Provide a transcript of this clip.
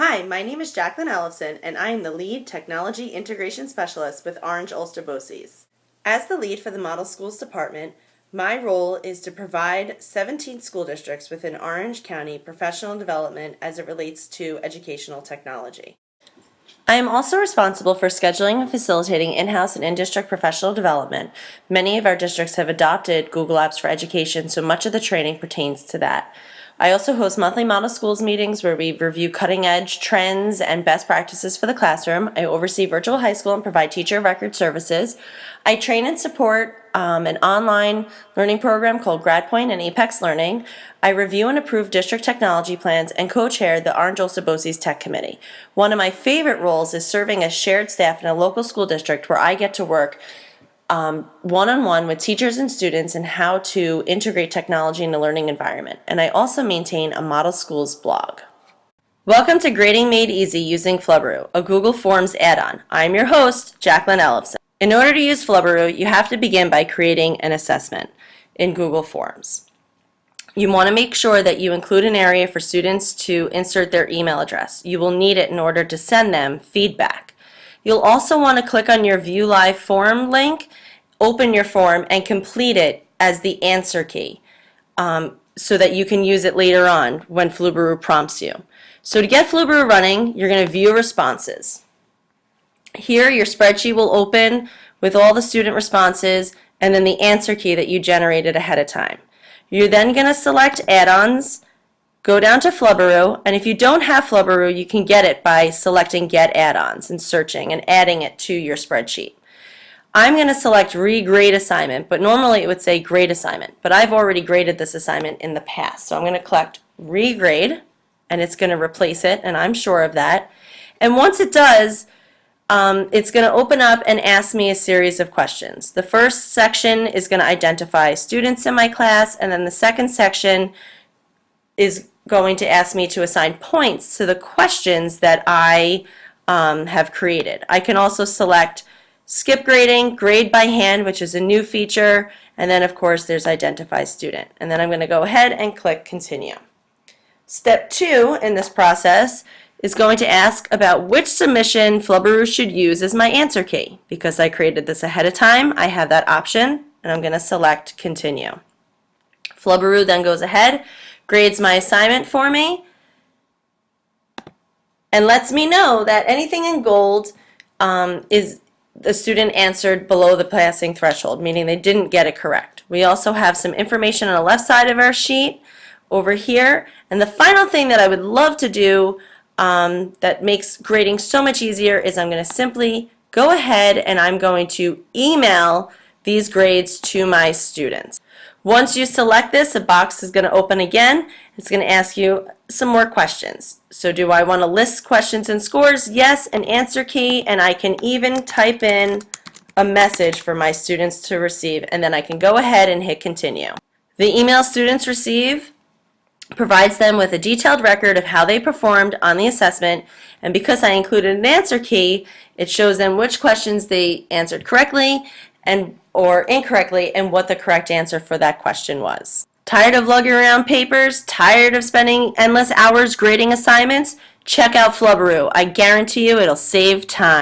Hi, my name is Jaclyn Ellefsen, and I am the Lead Technology Integration Specialist with Orange Ulster BOCES. As the lead for the Model Schools Department, my role is to provide 17 school districts within Orange County professional development as it relates to educational technology. I am also responsible for scheduling and facilitating in-house and in-district professional development. Many of our districts have adopted Google Apps for Education, so much of the training pertains to that. I also host monthly Model Schools meetings where we review cutting-edge trends and best practices for the classroom. I oversee virtual high school and provide teacher of record services. I train and support an online learning program called GradPoint and Apex Learning. I review and approve district technology plans and co-chair the Orange Ulster BOCES Tech Committee. One of my favorite roles is serving as shared staff in a local school district where I get to work one-on-one with teachers and students in how to integrate technology in the learning environment. And I also maintain a Model Schools blog. Welcome to Grading Made Easy using Flubaroo, a Google Forms add-on. I'm your host, Jaclyn Ellefsen. In order to use Flubaroo, you have to begin by creating an assessment in Google Forms. You want to make sure that you include an area for students to insert their email address. You will need it in order to send them feedback. You'll also want to click on your View Live Form link, open your form, and complete it as the answer key so that you can use it later on when Flubaroo prompts you. So to get Flubaroo running, you're going to view responses. Here, your spreadsheet will open with all the student responses and then the answer key that you generated ahead of time. You're then going to select add-ons, go down to Flubaroo, and if you don't have Flubaroo, you can get it by selecting Get Add-ons and searching and adding it to your spreadsheet. I'm going to select Regrade Assignment, but normally it would say Grade Assignment, but I've already graded this assignment in the past. So I'm going to select Regrade, and it's going to replace it, and I'm sure of that. And once it does, it's going to open up and ask me a series of questions. The first section is going to identify students in my class, and then the second section is going to ask me to assign points to the questions that I have created. I can also select Skip Grading, Grade by Hand, which is a new feature, and then of course there's Identify Student. And then I'm going to go ahead and click Continue. Step 2 in this process is going to ask about which submission Flubaroo should use as my answer key. Because I created this ahead of time, I have that option, and I'm going to select Continue. Flubaroo then goes ahead, grades my assignment for me, and lets me know that anything in gold is the student answered below the passing threshold, meaning they didn't get it correct. We also have some information on the left side of our sheet over here, and the final thing that I would love to do that makes grading so much easier is I'm going to simply go ahead and I'm going to email these grades to my students. Once you select this, a box is going to open again. It's going to ask you some more questions. So do I want to list questions and scores? Yes, an answer key, and I can even type in a message for my students to receive, and then I can go ahead and hit Continue. The email students receive provides them with a detailed record of how they performed on the assessment, and because I included an answer key, it shows them which questions they answered correctly or incorrectly and what the correct answer for that question was. Tired of lugging around papers? Tired of spending endless hours grading assignments? Check out Flubaroo. I guarantee you it'll save time.